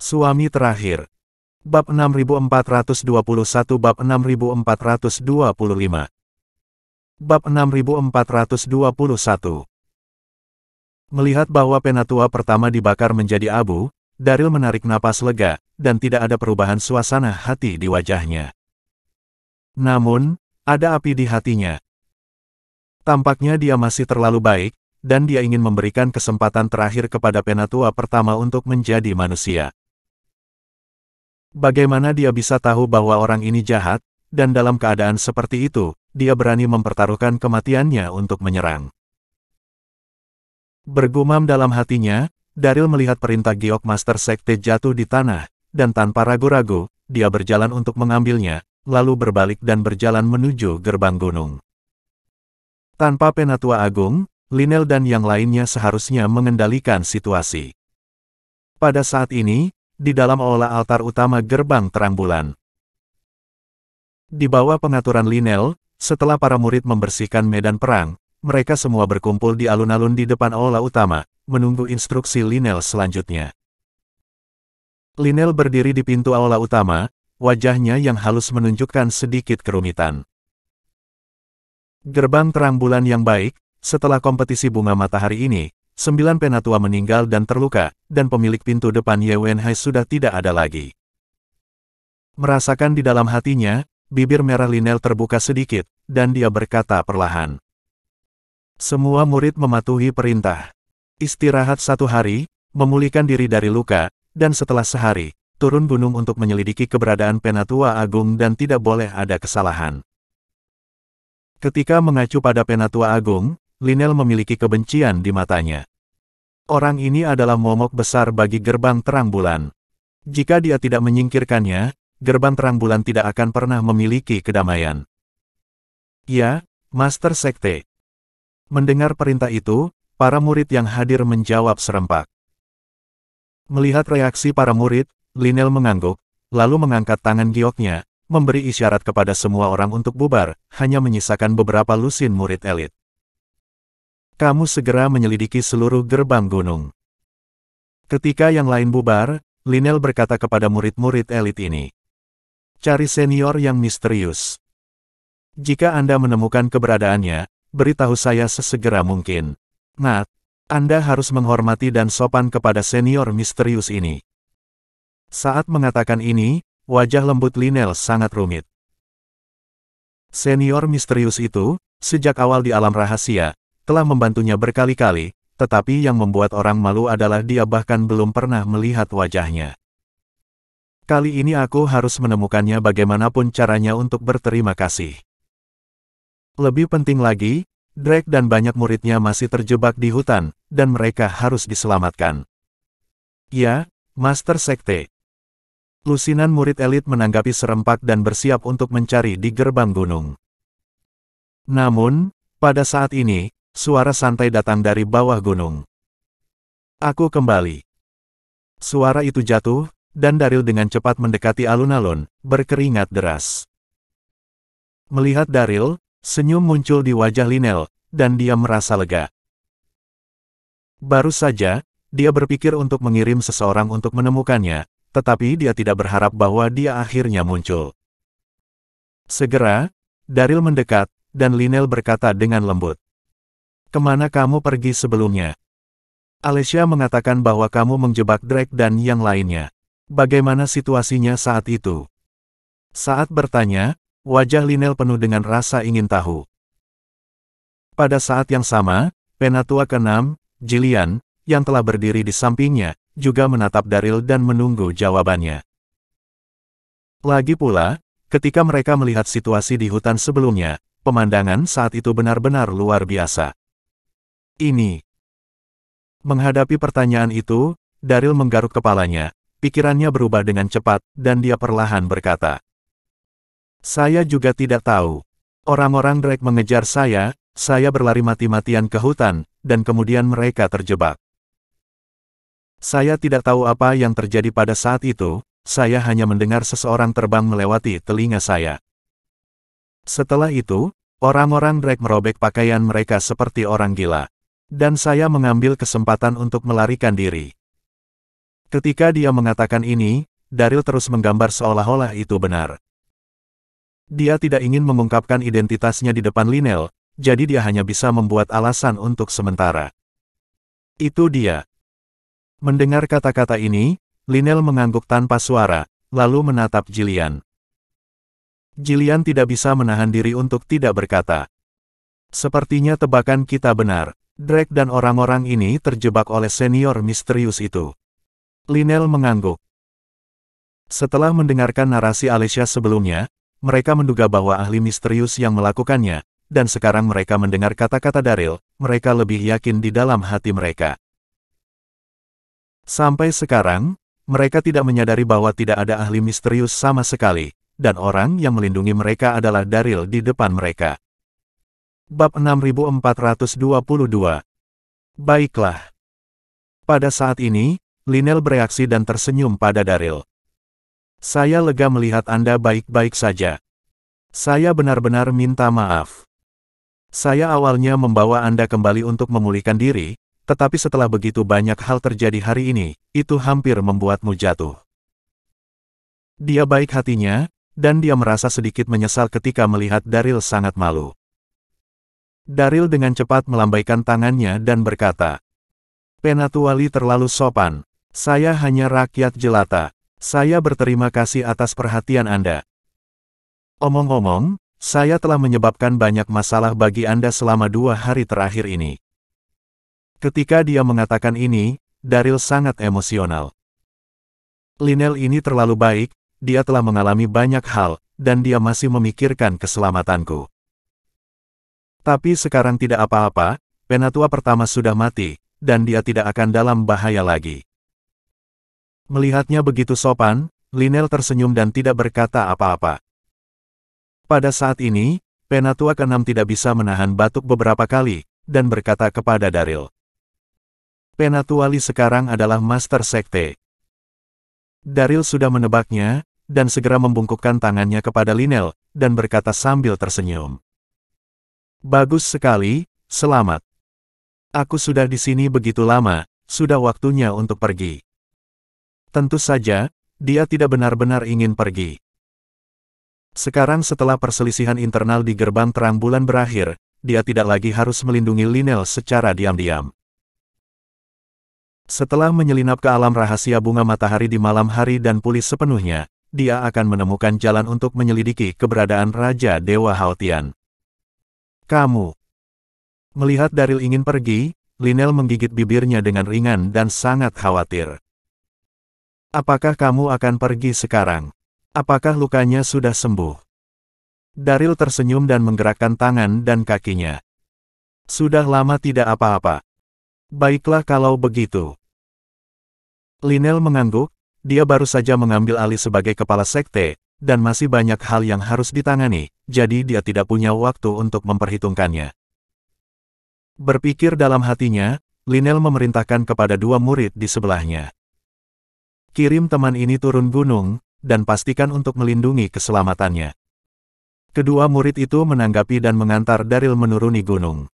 Suami terakhir. Bab 6421 Bab 6425 Bab 6421 Melihat bahwa penatua pertama dibakar menjadi abu, Daryl menarik napas lega, dan tidak ada perubahan suasana hati di wajahnya. Namun, ada api di hatinya. Tampaknya dia masih terlalu baik, dan dia ingin memberikan kesempatan terakhir kepada penatua pertama untuk menjadi manusia. Bagaimana dia bisa tahu bahwa orang ini jahat, dan dalam keadaan seperti itu, dia berani mempertaruhkan kematiannya untuk menyerang. Bergumam dalam hatinya, Daryl melihat perintah giok Master Sekte jatuh di tanah, dan tanpa ragu-ragu, dia berjalan untuk mengambilnya, lalu berbalik dan berjalan menuju gerbang gunung. Tanpa penatua agung, Lynel dan yang lainnya seharusnya mengendalikan situasi. Pada saat ini, di dalam aula altar utama gerbang terang bulan. Di bawah pengaturan Lynel, setelah para murid membersihkan medan perang, mereka semua berkumpul di alun-alun di depan aula utama, menunggu instruksi Lynel selanjutnya. Lynel berdiri di pintu aula utama, wajahnya yang halus menunjukkan sedikit kerumitan. Gerbang terang bulan yang baik, setelah kompetisi bunga matahari ini, 9 penatua meninggal dan terluka, dan pemilik pintu depan Ye Wenhai sudah tidak ada lagi. Merasakan di dalam hatinya, bibir merah Lynel terbuka sedikit, dan dia berkata perlahan. Semua murid mematuhi perintah. Istirahat 1 hari, memulihkan diri dari luka, dan setelah sehari, turun gunung untuk menyelidiki keberadaan penatua agung dan tidak boleh ada kesalahan. Ketika mengacu pada penatua agung, Lynel memiliki kebencian di matanya. Orang ini adalah momok besar bagi gerbang terang bulan. Jika dia tidak menyingkirkannya, gerbang terang bulan tidak akan pernah memiliki kedamaian. Ya, Master Sekte. Mendengar perintah itu, para murid yang hadir menjawab serempak. Melihat reaksi para murid, Lynel mengangguk, lalu mengangkat tangan gioknya, memberi isyarat kepada semua orang untuk bubar, hanya menyisakan beberapa lusin murid elit. Kamu segera menyelidiki seluruh gerbang gunung. Ketika yang lain bubar, Lynel berkata kepada murid-murid elit ini. Cari senior yang misterius. Jika Anda menemukan keberadaannya, beritahu saya sesegera mungkin. Nat, Anda harus menghormati dan sopan kepada senior misterius ini. Saat mengatakan ini, wajah lembut Lynel sangat rumit. Senior misterius itu, sejak awal di alam rahasia, telah membantunya berkali-kali, tetapi yang membuat orang malu adalah dia bahkan belum pernah melihat wajahnya. Kali ini aku harus menemukannya bagaimanapun caranya untuk berterima kasih. Lebih penting lagi, Drake dan banyak muridnya masih terjebak di hutan, dan mereka harus diselamatkan. Ya, Master Sekte. Lusinan murid elit menanggapi serempak dan bersiap untuk mencari di gerbang gunung. Namun, pada saat ini, suara santai datang dari bawah gunung. Aku kembali. Suara itu jatuh, dan Daryl dengan cepat mendekati alun-alun, berkeringat deras. Melihat Daryl, senyum muncul di wajah Lynel, dan dia merasa lega. Baru saja, dia berpikir untuk mengirim seseorang untuk menemukannya, tetapi dia tidak berharap bahwa dia akhirnya muncul. Segera, Daryl mendekat, dan Lynel berkata dengan lembut. Kemana kamu pergi sebelumnya? Alessia mengatakan bahwa kamu menjebak Drake dan yang lainnya. Bagaimana situasinya saat itu? Saat bertanya, wajah Lynel penuh dengan rasa ingin tahu. Pada saat yang sama, penatua ke-6, Jillian, yang telah berdiri di sampingnya, juga menatap Daryl dan menunggu jawabannya. Lagi pula, ketika mereka melihat situasi di hutan sebelumnya, pemandangan saat itu benar-benar luar biasa. Ini. Menghadapi pertanyaan itu, Daryl menggaruk kepalanya, pikirannya berubah dengan cepat, dan dia perlahan berkata. Saya juga tidak tahu. Orang-orang Drake mengejar saya berlari mati-matian ke hutan, dan kemudian mereka terjebak. Saya tidak tahu apa yang terjadi pada saat itu, saya hanya mendengar seseorang terbang melewati telinga saya. Setelah itu, orang-orang Drake merobek pakaian mereka seperti orang gila. Dan saya mengambil kesempatan untuk melarikan diri. Ketika dia mengatakan ini, Daryl terus menggambar seolah-olah itu benar. Dia tidak ingin mengungkapkan identitasnya di depan Lynel, jadi dia hanya bisa membuat alasan untuk sementara. Itu dia. Mendengar kata-kata ini, Lynel mengangguk tanpa suara, lalu menatap Jillian. Jillian tidak bisa menahan diri untuk tidak berkata. Sepertinya tebakan kita benar. Drake dan orang-orang ini terjebak oleh senior misterius itu. Lynel mengangguk. Setelah mendengarkan narasi Alicia sebelumnya, mereka menduga bahwa ahli misterius yang melakukannya, dan sekarang mereka mendengar kata-kata Daryl, mereka lebih yakin di dalam hati mereka. Sampai sekarang, mereka tidak menyadari bahwa tidak ada ahli misterius sama sekali, dan orang yang melindungi mereka adalah Daryl di depan mereka. Bab 6422. Baiklah. Pada saat ini, Lynel bereaksi dan tersenyum pada Daryl. Saya lega melihat Anda baik-baik saja. Saya benar-benar minta maaf. Saya awalnya membawa Anda kembali untuk memulihkan diri, tetapi setelah begitu banyak hal terjadi hari ini, itu hampir membuatmu jatuh. Dia baik hatinya, dan dia merasa sedikit menyesal ketika melihat Daryl sangat malu. Daryl dengan cepat melambaikan tangannya dan berkata, Penatuali terlalu sopan. Saya hanya rakyat jelata. Saya berterima kasih atas perhatian Anda. Omong-omong, saya telah menyebabkan banyak masalah bagi Anda selama 2 hari terakhir ini. Ketika dia mengatakan ini, Daryl sangat emosional. Lynel ini terlalu baik, dia telah mengalami banyak hal, dan dia masih memikirkan keselamatanku. Tapi sekarang tidak apa-apa, penatua pertama sudah mati, dan dia tidak akan dalam bahaya lagi. Melihatnya begitu sopan, Lynel tersenyum dan tidak berkata apa-apa. Pada saat ini, penatua ke-6 tidak bisa menahan batuk beberapa kali, dan berkata kepada Daryl. Penatuali sekarang adalah Master Sekte. Daryl sudah menebaknya, dan segera membungkukkan tangannya kepada Lynel, dan berkata sambil tersenyum. Bagus sekali, selamat. Aku sudah di sini begitu lama, sudah waktunya untuk pergi. Tentu saja, dia tidak benar-benar ingin pergi. Sekarang setelah perselisihan internal di gerbang terang bulan berakhir, dia tidak lagi harus melindungi Lynel secara diam-diam. Setelah menyelinap ke alam rahasia bunga matahari di malam hari dan pulih sepenuhnya, dia akan menemukan jalan untuk menyelidiki keberadaan Raja Dewa Haotian. Kamu. Melihat Daryl ingin pergi, Lynel menggigit bibirnya dengan ringan dan sangat khawatir. Apakah kamu akan pergi sekarang? Apakah lukanya sudah sembuh? Daryl tersenyum dan menggerakkan tangan dan kakinya. Sudah lama tidak apa-apa. Baiklah kalau begitu. Lynel mengangguk, dia baru saja mengambil alih sebagai kepala sekte, dan masih banyak hal yang harus ditangani, jadi dia tidak punya waktu untuk memperhitungkannya. Berpikir dalam hatinya, Lynel memerintahkan kepada 2 murid di sebelahnya. Kirim teman ini turun gunung, dan pastikan untuk melindungi keselamatannya. Kedua murid itu menanggapi dan mengantar Daryl menuruni gunung.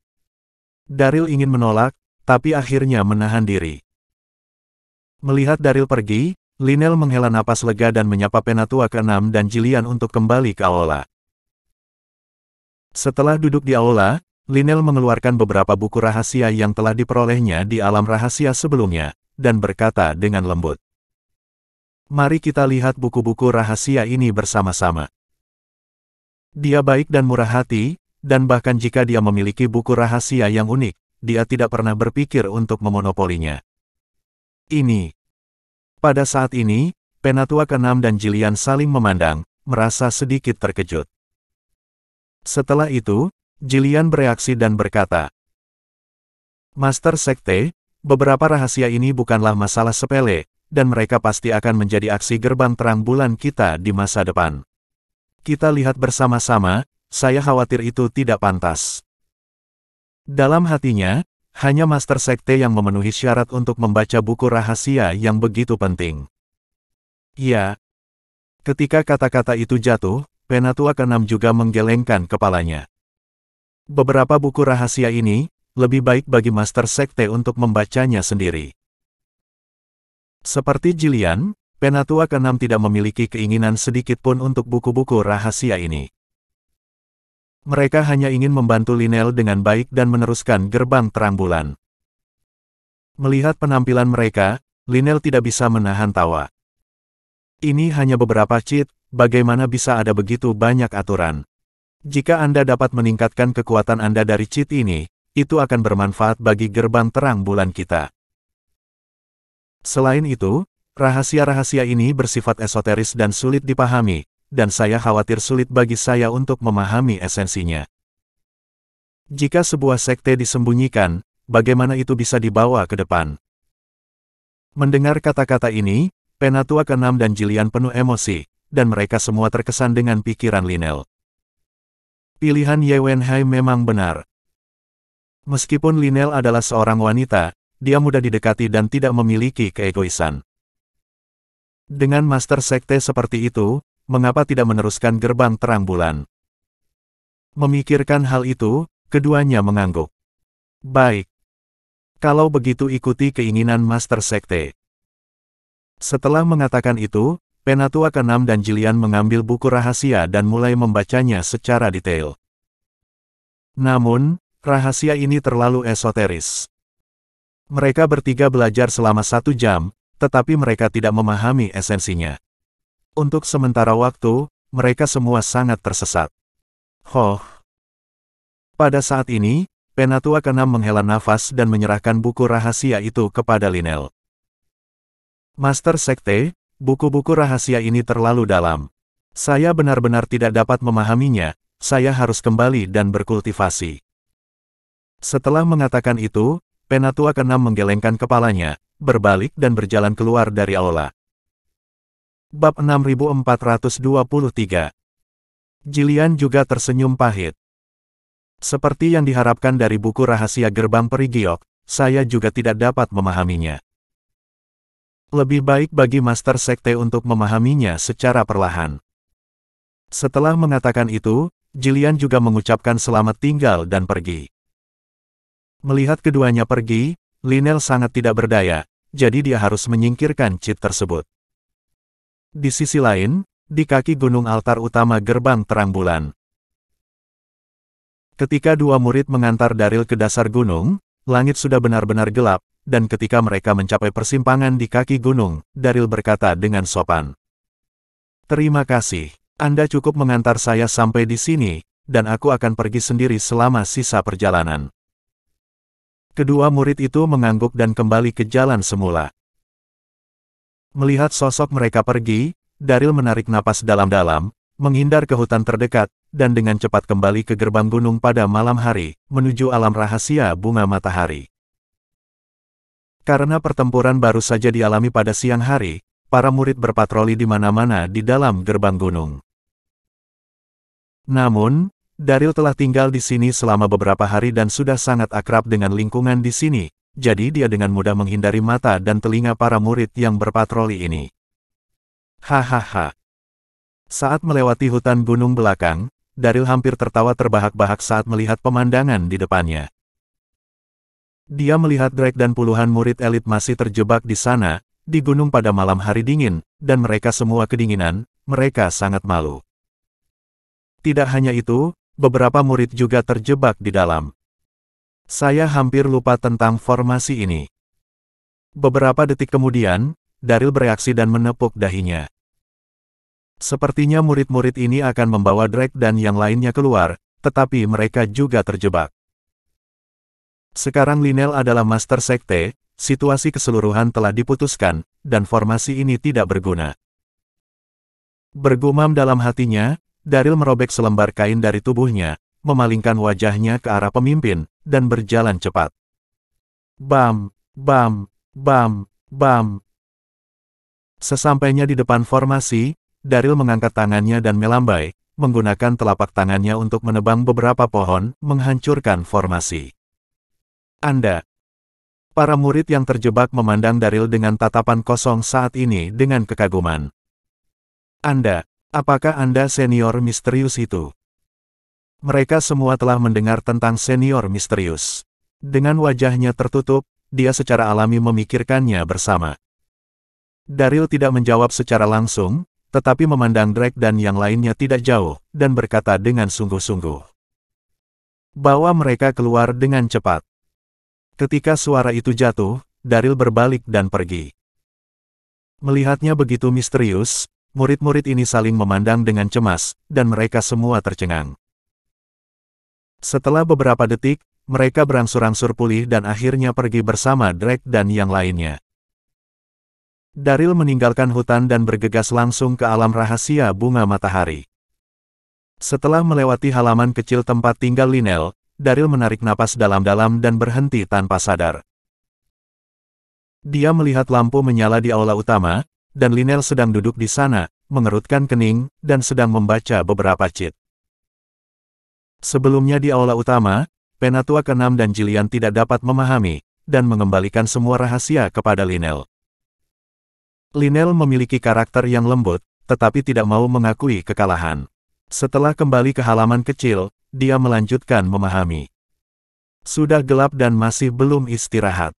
Daryl ingin menolak, tapi akhirnya menahan diri. Melihat Daryl pergi, Lynel menghela napas lega dan menyapa penatua ke-6 dan Jillian untuk kembali ke aula. Setelah duduk di aula, Lynel mengeluarkan beberapa buku rahasia yang telah diperolehnya di alam rahasia sebelumnya, dan berkata dengan lembut. Mari kita lihat buku-buku rahasia ini bersama-sama. Dia baik dan murah hati, dan bahkan jika dia memiliki buku rahasia yang unik, dia tidak pernah berpikir untuk memonopolinya. Ini. Pada saat ini, penatua ke-6 dan Jillian saling memandang, merasa sedikit terkejut. Setelah itu, Jillian bereaksi dan berkata, Master Sekte, beberapa rahasia ini bukanlah masalah sepele, dan mereka pasti akan menjadi aksi gerbang terang bulan kita di masa depan. Kita lihat bersama-sama, saya khawatir itu tidak pantas. Dalam hatinya, hanya Master Sekte yang memenuhi syarat untuk membaca buku rahasia yang begitu penting. Ya. Ketika kata-kata itu jatuh, penatua ke-6 juga menggelengkan kepalanya. Beberapa buku rahasia ini, lebih baik bagi Master Sekte untuk membacanya sendiri. Seperti Jilian, Penatua ke-6 tidak memiliki keinginan sedikit pun untuk buku-buku rahasia ini. Mereka hanya ingin membantu Lynel dengan baik dan meneruskan gerbang terang bulan. Melihat penampilan mereka, Lynel tidak bisa menahan tawa. Ini hanya beberapa cheat, bagaimana bisa ada begitu banyak aturan? Jika Anda dapat meningkatkan kekuatan Anda dari cheat ini, itu akan bermanfaat bagi gerbang terang bulan kita. Selain itu, rahasia-rahasia ini bersifat esoteris dan sulit dipahami, dan saya khawatir sulit bagi saya untuk memahami esensinya. Jika sebuah sekte disembunyikan, bagaimana itu bisa dibawa ke depan? Mendengar kata-kata ini, Penatua ke-6 dan Jilian penuh emosi, dan mereka semua terkesan dengan pikiran Lynel. Pilihan Ye Wenhai memang benar. Meskipun Lynel adalah seorang wanita, dia mudah didekati dan tidak memiliki keegoisan. Dengan master sekte seperti itu, mengapa tidak meneruskan gerbang terang bulan? Memikirkan hal itu, keduanya mengangguk. Baik. Kalau begitu ikuti keinginan master sekte. Setelah mengatakan itu, Penatua ke-6 dan Jilian mengambil buku rahasia dan mulai membacanya secara detail. Namun, rahasia ini terlalu esoteris. Mereka bertiga belajar selama 1 jam, tetapi mereka tidak memahami esensinya. Untuk sementara waktu, mereka semua sangat tersesat. Pada saat ini, Penatua ke-6 menghela nafas dan menyerahkan buku rahasia itu kepada Lynel. Master Sekte, buku-buku rahasia ini terlalu dalam. Saya benar-benar tidak dapat memahaminya, saya harus kembali dan berkultivasi. Setelah mengatakan itu, Penatua ke-6 menggelengkan kepalanya, berbalik dan berjalan keluar dari aula. Bab 6423. Jilian juga tersenyum pahit. Seperti yang diharapkan dari buku rahasia gerbang peri giok, saya juga tidak dapat memahaminya. Lebih baik bagi Master Sekte untuk memahaminya secara perlahan. Setelah mengatakan itu, Jilian juga mengucapkan selamat tinggal dan pergi. Melihat keduanya pergi, Lynel sangat tidak berdaya, jadi dia harus menyingkirkan cheat tersebut. Di sisi lain, di kaki gunung altar utama gerbang terang bulan. Ketika dua murid mengantar Daryl ke dasar gunung, langit sudah benar-benar gelap, dan ketika mereka mencapai persimpangan di kaki gunung, Daryl berkata dengan sopan. Terima kasih, Anda cukup mengantar saya sampai di sini, dan aku akan pergi sendiri selama sisa perjalanan. Kedua murid itu mengangguk dan kembali ke jalan semula. Melihat sosok mereka pergi, Daryl menarik napas dalam-dalam, menghindar ke hutan terdekat, dan dengan cepat kembali ke gerbang gunung pada malam hari, menuju alam rahasia bunga matahari. Karena pertempuran baru saja dialami pada siang hari, para murid berpatroli di mana-mana di dalam gerbang gunung. Namun, Daryl telah tinggal di sini selama beberapa hari dan sudah sangat akrab dengan lingkungan di sini, jadi dia dengan mudah menghindari mata dan telinga para murid yang berpatroli ini. Hahaha. Saat melewati hutan gunung belakang, Daryl hampir tertawa terbahak-bahak saat melihat pemandangan di depannya. Dia melihat Drake dan puluhan murid elit masih terjebak di sana, di gunung pada malam hari dingin, dan mereka semua kedinginan, mereka sangat malu. Tidak hanya itu, beberapa murid juga terjebak di dalam. Saya hampir lupa tentang formasi ini. Beberapa detik kemudian, Daryl bereaksi dan menepuk dahinya. Sepertinya murid-murid ini akan membawa Drake dan yang lainnya keluar, tetapi mereka juga terjebak. Sekarang Lynel adalah Master Sekte, situasi keseluruhan telah diputuskan, dan formasi ini tidak berguna. Bergumam dalam hatinya, Daryl merobek selembar kain dari tubuhnya, memalingkan wajahnya ke arah pemimpin, dan berjalan cepat. Bam, bam, bam, bam. Sesampainya di depan formasi, Daryl mengangkat tangannya dan melambai, menggunakan telapak tangannya untuk menebang beberapa pohon, menghancurkan formasi. Para murid yang terjebak memandang Daryl dengan tatapan kosong saat ini dengan kekaguman. Apakah Anda senior misterius itu? Mereka semua telah mendengar tentang senior misterius. Dengan wajahnya tertutup, dia secara alami memikirkannya bersama. Daryl tidak menjawab secara langsung, tetapi memandang Drake dan yang lainnya tidak jauh, dan berkata dengan sungguh-sungguh. Bawa mereka keluar dengan cepat. Ketika suara itu jatuh, Daryl berbalik dan pergi. Melihatnya begitu misterius, murid-murid ini saling memandang dengan cemas, dan mereka semua tercengang. Setelah beberapa detik, mereka berangsur-angsur pulih dan akhirnya pergi bersama Drake dan yang lainnya. Daryl meninggalkan hutan dan bergegas langsung ke alam rahasia bunga matahari. Setelah melewati halaman kecil tempat tinggal Lynel, Daryl menarik napas dalam-dalam dan berhenti tanpa sadar. Dia melihat lampu menyala di aula utama, dan Lynel sedang duduk di sana, mengerutkan kening, dan sedang membaca beberapa cheat. Sebelumnya di aula utama, Penatua ke-6 dan Jillian tidak dapat memahami, dan mengembalikan semua rahasia kepada Lynel. Lynel memiliki karakter yang lembut, tetapi tidak mau mengakui kekalahan. Setelah kembali ke halaman kecil, dia melanjutkan memahami. Sudah gelap dan masih belum istirahat.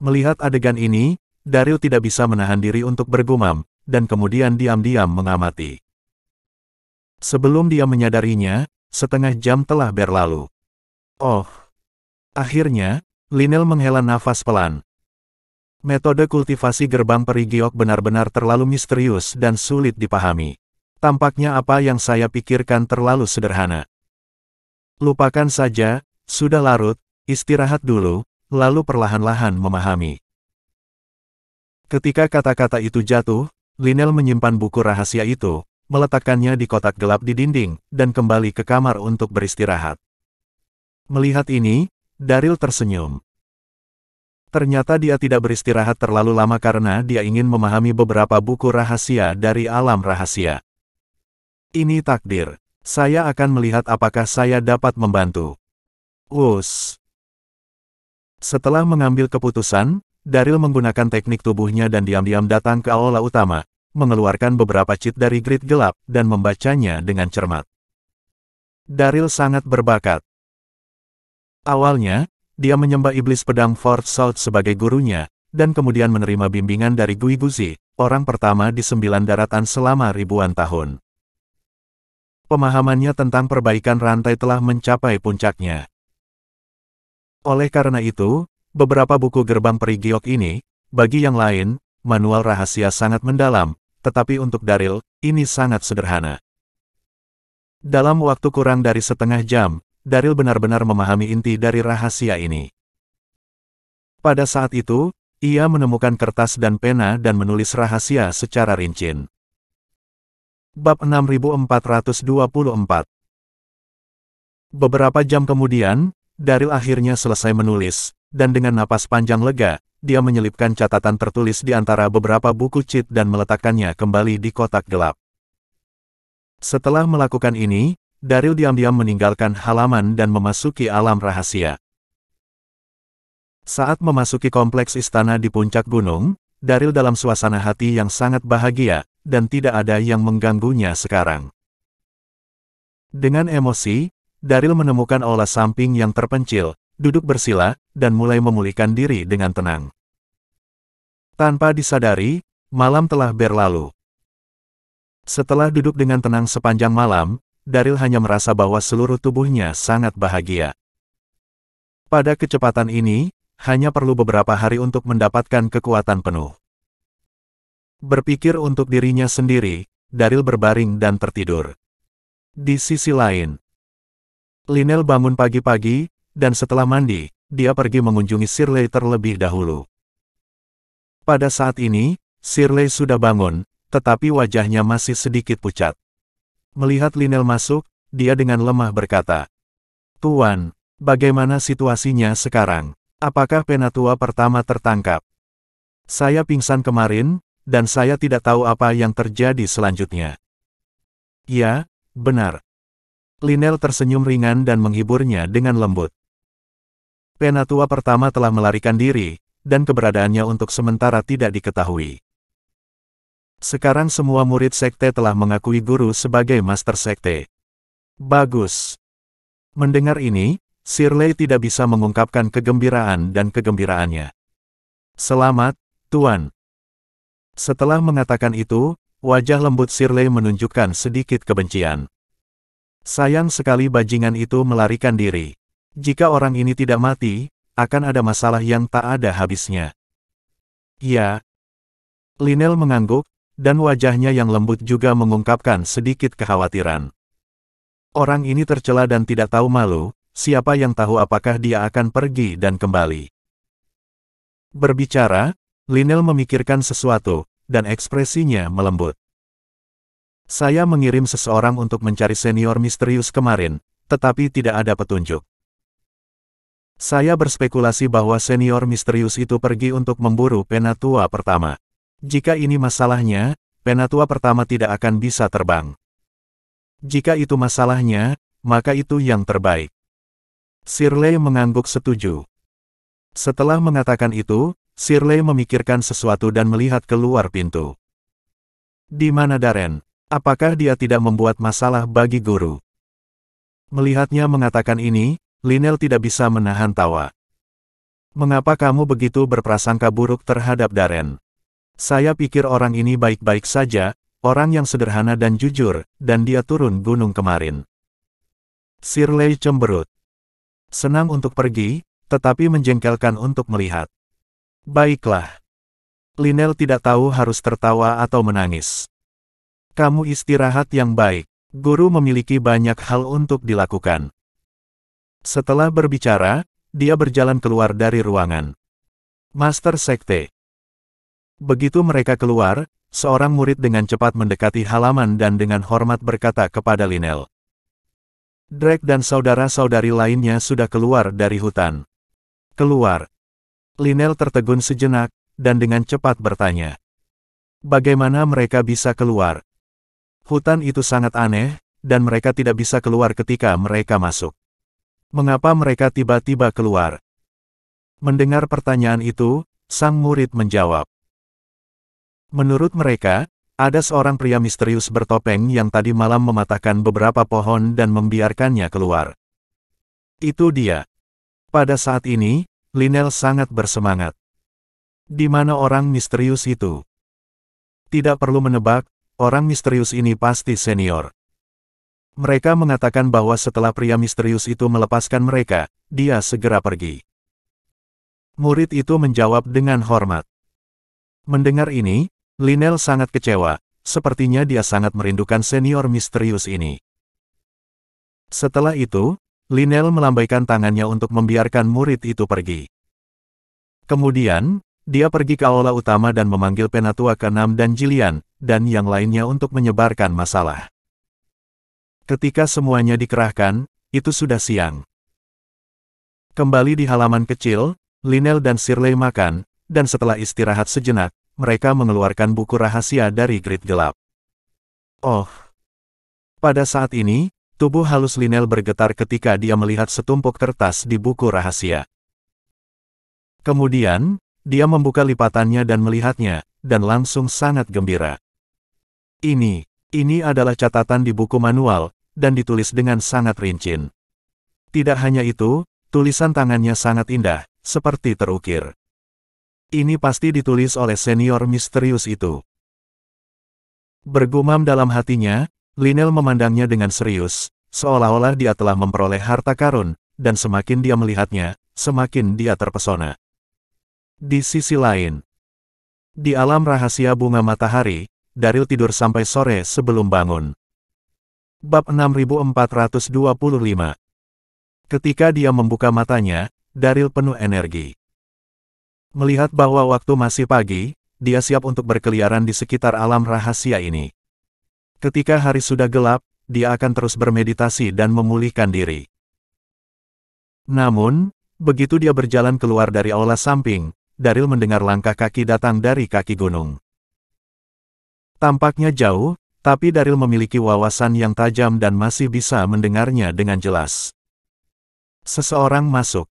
Melihat adegan ini, Daryl tidak bisa menahan diri untuk bergumam, dan kemudian diam-diam mengamati. Sebelum dia menyadarinya, setengah jam telah berlalu. Oh! Akhirnya, Lynel menghela nafas pelan. Metode kultivasi gerbang peri giok benar-benar terlalu misterius dan sulit dipahami. Tampaknya apa yang saya pikirkan terlalu sederhana. Lupakan saja, sudah larut, istirahat dulu, lalu perlahan-lahan memahami. Ketika kata-kata itu jatuh, Lynel menyimpan buku rahasia itu, meletakkannya di kotak gelap di dinding, dan kembali ke kamar untuk beristirahat. Melihat ini, Daryl tersenyum. Ternyata dia tidak beristirahat terlalu lama karena dia ingin memahami beberapa buku rahasia dari alam rahasia. Ini takdir. Saya akan melihat apakah saya dapat membantu. Us. Setelah mengambil keputusan, Daryl menggunakan teknik tubuhnya dan diam-diam datang ke aula utama, mengeluarkan beberapa cheat dari grid gelap, dan membacanya dengan cermat. Daryl sangat berbakat. Awalnya, dia menyembah iblis pedang Fort Salt sebagai gurunya, dan kemudian menerima bimbingan dari Gui Guzi, orang pertama di 9 daratan selama ribuan tahun. Pemahamannya tentang perbaikan rantai telah mencapai puncaknya. Oleh karena itu, beberapa buku gerbang peri giok ini, bagi yang lain, manual rahasia sangat mendalam, tetapi untuk Daryl, ini sangat sederhana. Dalam waktu kurang dari setengah jam, Daryl benar-benar memahami inti dari rahasia ini. Pada saat itu, ia menemukan kertas dan pena dan menulis rahasia secara rinci. Bab 6424. Beberapa jam kemudian, Daryl akhirnya selesai menulis, dan dengan napas panjang lega, dia menyelipkan catatan tertulis di antara beberapa buku cheat dan meletakkannya kembali di kotak gelap. Setelah melakukan ini, Daryl diam-diam meninggalkan halaman dan memasuki alam rahasia. Saat memasuki kompleks istana di puncak gunung, Daryl dalam suasana hati yang sangat bahagia, dan tidak ada yang mengganggunya sekarang. Dengan emosi, Daryl menemukan aula samping yang terpencil, duduk bersila, dan mulai memulihkan diri dengan tenang. Tanpa disadari, malam telah berlalu. Setelah duduk dengan tenang sepanjang malam, Daryl hanya merasa bahwa seluruh tubuhnya sangat bahagia. Pada kecepatan ini, hanya perlu beberapa hari untuk mendapatkan kekuatan penuh. Berpikir untuk dirinya sendiri, Daryl berbaring dan tertidur. Di sisi lain, Lynel bangun pagi-pagi, dan setelah mandi, dia pergi mengunjungi Shirley terlebih dahulu. Pada saat ini, Shirley sudah bangun, tetapi wajahnya masih sedikit pucat. Melihat Lynel masuk, dia dengan lemah berkata, "Tuan, bagaimana situasinya sekarang? Apakah penatua pertama tertangkap? Saya pingsan kemarin, dan saya tidak tahu apa yang terjadi selanjutnya." "Ya, benar." Lynel tersenyum ringan dan menghiburnya dengan lembut. "Penatua pertama telah melarikan diri, dan keberadaannya untuk sementara tidak diketahui. Sekarang semua murid sekte telah mengakui guru sebagai master sekte." "Bagus." Mendengar ini, Shirley tidak bisa mengungkapkan kegembiraan dan kegembiraannya. "Selamat, Tuan." Setelah mengatakan itu, wajah lembut Shirley menunjukkan sedikit kebencian. Sayang sekali bajingan itu melarikan diri. Jika orang ini tidak mati, akan ada masalah yang tak ada habisnya. Ya. Lynel mengangguk, dan wajahnya yang lembut juga mengungkapkan sedikit kekhawatiran. Orang ini tercela dan tidak tahu malu, siapa yang tahu apakah dia akan pergi dan kembali. Berbicara, Lynel memikirkan sesuatu, dan ekspresinya melembut. Saya mengirim seseorang untuk mencari senior misterius kemarin, tetapi tidak ada petunjuk. Saya berspekulasi bahwa senior misterius itu pergi untuk memburu Penatua pertama. Jika ini masalahnya, Penatua pertama tidak akan bisa terbang. Jika itu masalahnya, maka itu yang terbaik. Shirley mengangguk setuju. Setelah mengatakan itu, Shirley memikirkan sesuatu dan melihat keluar pintu. Di mana Darren? Apakah dia tidak membuat masalah bagi guru? Melihatnya mengatakan ini, Lynel tidak bisa menahan tawa. Mengapa kamu begitu berprasangka buruk terhadap Darren? Saya pikir orang ini baik-baik saja, orang yang sederhana dan jujur, dan dia turun gunung kemarin. Shirley cemberut. Senang untuk pergi, tetapi menjengkelkan untuk melihat. Baiklah. Lynel tidak tahu harus tertawa atau menangis. Kamu istirahat yang baik. Guru memiliki banyak hal untuk dilakukan. Setelah berbicara, dia berjalan keluar dari ruangan. Master Sekte. Begitu mereka keluar, seorang murid dengan cepat mendekati halaman dan dengan hormat berkata kepada Lynel. Drake dan saudara-saudari lainnya sudah keluar dari hutan. Keluar. Lynel tertegun sejenak, dan dengan cepat bertanya. Bagaimana mereka bisa keluar? Hutan itu sangat aneh, dan mereka tidak bisa keluar ketika mereka masuk. Mengapa mereka tiba-tiba keluar? Mendengar pertanyaan itu, sang murid menjawab. Menurut mereka, ada seorang pria misterius bertopeng yang tadi malam mematahkan beberapa pohon dan membiarkannya keluar. Itu dia. Pada saat ini, Lynel sangat bersemangat. Di mana orang misterius itu? Tidak perlu menebak, orang misterius ini pasti senior. Mereka mengatakan bahwa setelah pria misterius itu melepaskan mereka, dia segera pergi. Murid itu menjawab dengan hormat. Mendengar ini, Lynel sangat kecewa, sepertinya dia sangat merindukan senior misterius ini. Setelah itu, Lynel melambaikan tangannya untuk membiarkan murid itu pergi. Kemudian, dia pergi ke aula utama dan memanggil Penatua ke-6 dan Jillian, dan yang lainnya untuk menyebarkan masalah. Ketika semuanya dikerahkan, itu sudah siang. Kembali di halaman kecil, Lynel dan Shirley makan, dan setelah istirahat sejenak, mereka mengeluarkan buku rahasia dari grid gelap. Oh! Pada saat ini, tubuh halus Lynel bergetar ketika dia melihat setumpuk kertas di buku rahasia. Kemudian, dia membuka lipatannya dan melihatnya, dan langsung sangat gembira. Ini adalah catatan di buku manual, dan ditulis dengan sangat rinci. Tidak hanya itu, tulisan tangannya sangat indah, seperti terukir. Ini pasti ditulis oleh senior misterius itu. Bergumam dalam hatinya, Lynel memandangnya dengan serius, seolah-olah dia telah memperoleh harta karun, dan semakin dia melihatnya, semakin dia terpesona. Di sisi lain, di alam rahasia bunga matahari, Daryl tidur sampai sore sebelum bangun. Bab 6425. Ketika dia membuka matanya, Daryl penuh energi. Melihat bahwa waktu masih pagi, dia siap untuk berkeliaran di sekitar alam rahasia ini. Ketika hari sudah gelap, dia akan terus bermeditasi dan memulihkan diri. Namun, begitu dia berjalan keluar dari aula samping, Daryl mendengar langkah kaki datang dari kaki gunung. Tampaknya jauh, tapi Daryl memiliki wawasan yang tajam dan masih bisa mendengarnya dengan jelas. Seseorang masuk.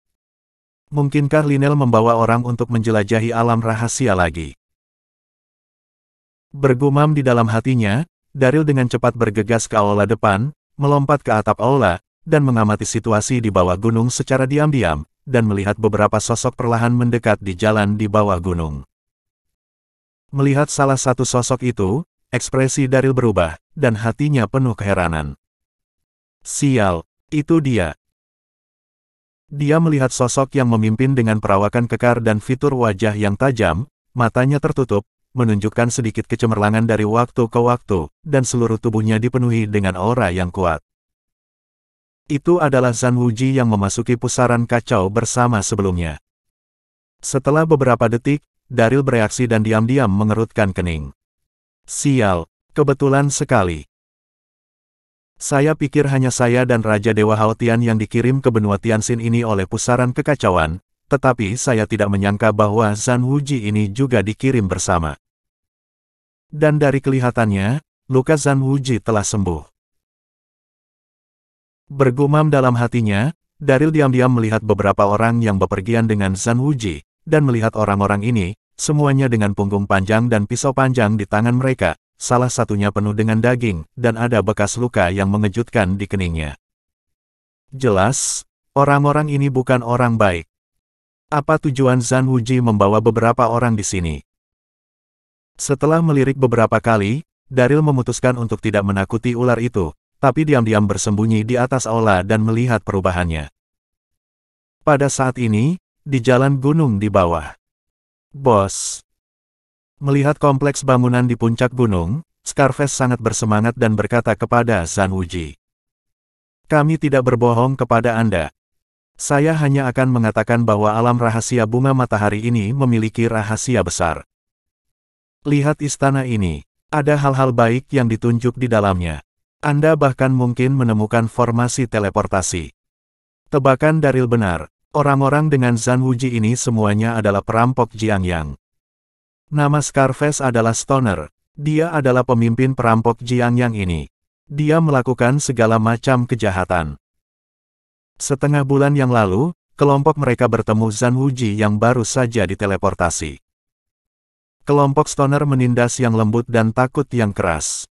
Mungkinkah Lynel membawa orang untuk menjelajahi alam rahasia lagi? Bergumam di dalam hatinya, Daryl dengan cepat bergegas ke aula depan, melompat ke atap aula, dan mengamati situasi di bawah gunung secara diam-diam, dan melihat beberapa sosok perlahan mendekat di jalan di bawah gunung. Melihat salah satu sosok itu, ekspresi Daryl berubah, dan hatinya penuh keheranan. Sial, itu dia. Dia melihat sosok yang memimpin dengan perawakan kekar dan fitur wajah yang tajam, matanya tertutup, menunjukkan sedikit kecemerlangan dari waktu ke waktu, dan seluruh tubuhnya dipenuhi dengan aura yang kuat. Itu adalah Zhan Wuji yang memasuki pusaran kacau bersama sebelumnya. Setelah beberapa detik, Daryl bereaksi dan diam-diam mengerutkan kening. Sial, kebetulan sekali. Saya pikir hanya saya dan Raja Dewa Haotian yang dikirim ke benua Tianxin ini oleh pusaran kekacauan, tetapi saya tidak menyangka bahwa Zhan Wuji ini juga dikirim bersama. Dan dari kelihatannya, luka Zhan Wuji telah sembuh. Bergumam dalam hatinya, Daryl diam-diam melihat beberapa orang yang bepergian dengan Zhan Wuji, dan melihat orang-orang ini, semuanya dengan punggung panjang dan pisau panjang di tangan mereka, salah satunya penuh dengan daging, dan ada bekas luka yang mengejutkan di keningnya. Jelas, orang-orang ini bukan orang baik. Apa tujuan Zhan Wuji membawa beberapa orang di sini? Setelah melirik beberapa kali, Daryl memutuskan untuk tidak menakuti ular itu, tapi diam-diam bersembunyi di atas aula dan melihat perubahannya. Pada saat ini, di jalan gunung di bawah. Bos. Melihat kompleks bangunan di puncak gunung, Scarface sangat bersemangat dan berkata kepada Zhan Wuji. Kami tidak berbohong kepada Anda. Saya hanya akan mengatakan bahwa alam rahasia bunga matahari ini memiliki rahasia besar. Lihat istana ini. Ada hal-hal baik yang ditunjuk di dalamnya. Anda bahkan mungkin menemukan formasi teleportasi. Tebakan Daryl benar. Orang-orang dengan Zhan Wuji ini semuanya adalah perampok Jiangyang. Nama Scarface adalah Stoner. Dia adalah pemimpin perampok Jiangyang ini. Dia melakukan segala macam kejahatan. Setengah bulan yang lalu, kelompok mereka bertemu Zhan Wuji yang baru saja diteleportasi. Kelompok Stoner menindas yang lembut dan takut yang keras.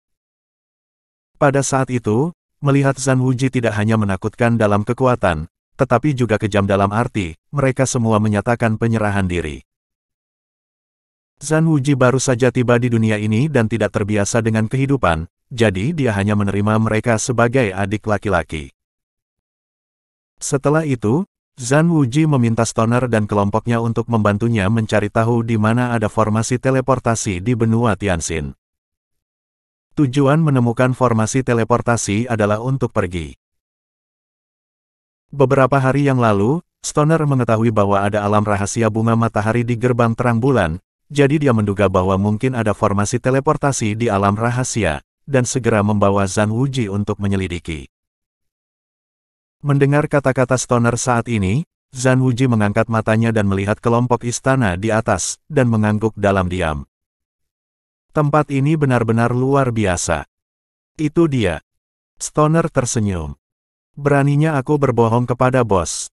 Pada saat itu, melihat Zhan Wuji tidak hanya menakutkan dalam kekuatan, tetapi juga kejam dalam arti, mereka semua menyatakan penyerahan diri. Zhan Wuji baru saja tiba di dunia ini dan tidak terbiasa dengan kehidupan, jadi dia hanya menerima mereka sebagai adik laki-laki. Setelah itu, Zhan Wuji meminta Stoner dan kelompoknya untuk membantunya mencari tahu di mana ada formasi teleportasi di benua Tianxin. Tujuan menemukan formasi teleportasi adalah untuk pergi. Beberapa hari yang lalu, Stoner mengetahui bahwa ada alam rahasia bunga matahari di gerbang terang bulan, jadi dia menduga bahwa mungkin ada formasi teleportasi di alam rahasia, dan segera membawa Zhan Wuji untuk menyelidiki. Mendengar kata-kata Stoner saat ini, Zhan Wuji mengangkat matanya dan melihat kelompok istana di atas, dan mengangguk dalam diam. Tempat ini benar-benar luar biasa. Itu dia. Stoner tersenyum. Beraninya aku berbohong kepada bos.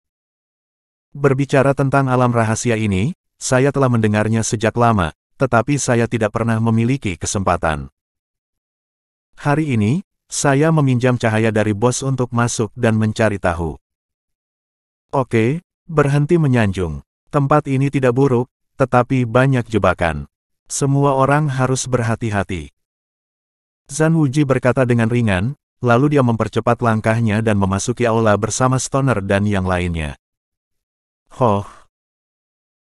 Berbicara tentang alam rahasia ini, saya telah mendengarnya sejak lama, tetapi saya tidak pernah memiliki kesempatan. Hari ini, saya meminjam cahaya dari bos untuk masuk dan mencari tahu. Oke, berhenti menyanjung. Tempat ini tidak buruk, tetapi banyak jebakan. Semua orang harus berhati-hati. Zhan Wuji berkata dengan ringan, lalu dia mempercepat langkahnya dan memasuki aula bersama Stoner dan yang lainnya.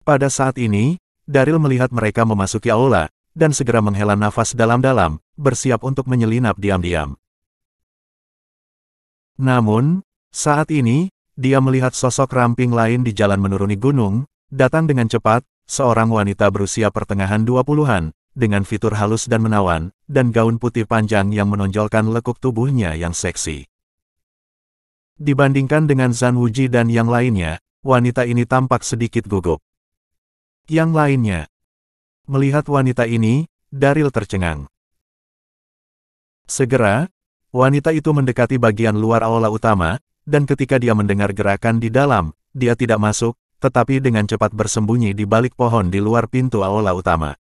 Pada saat ini, Daryl melihat mereka memasuki aula, dan segera menghela nafas dalam-dalam, bersiap untuk menyelinap diam-diam. Namun, saat ini, dia melihat sosok ramping lain di jalan menuruni gunung, datang dengan cepat, seorang wanita berusia pertengahan 20-an, dengan fitur halus dan menawan, dan gaun putih panjang yang menonjolkan lekuk tubuhnya yang seksi. Dibandingkan dengan Zhan Wuji dan yang lainnya, wanita ini tampak sedikit gugup. Yang lainnya. Melihat wanita ini, Daryl tercengang. Segera, wanita itu mendekati bagian luar aula utama, dan ketika dia mendengar gerakan di dalam, dia tidak masuk, tetapi dengan cepat bersembunyi di balik pohon di luar pintu aula utama.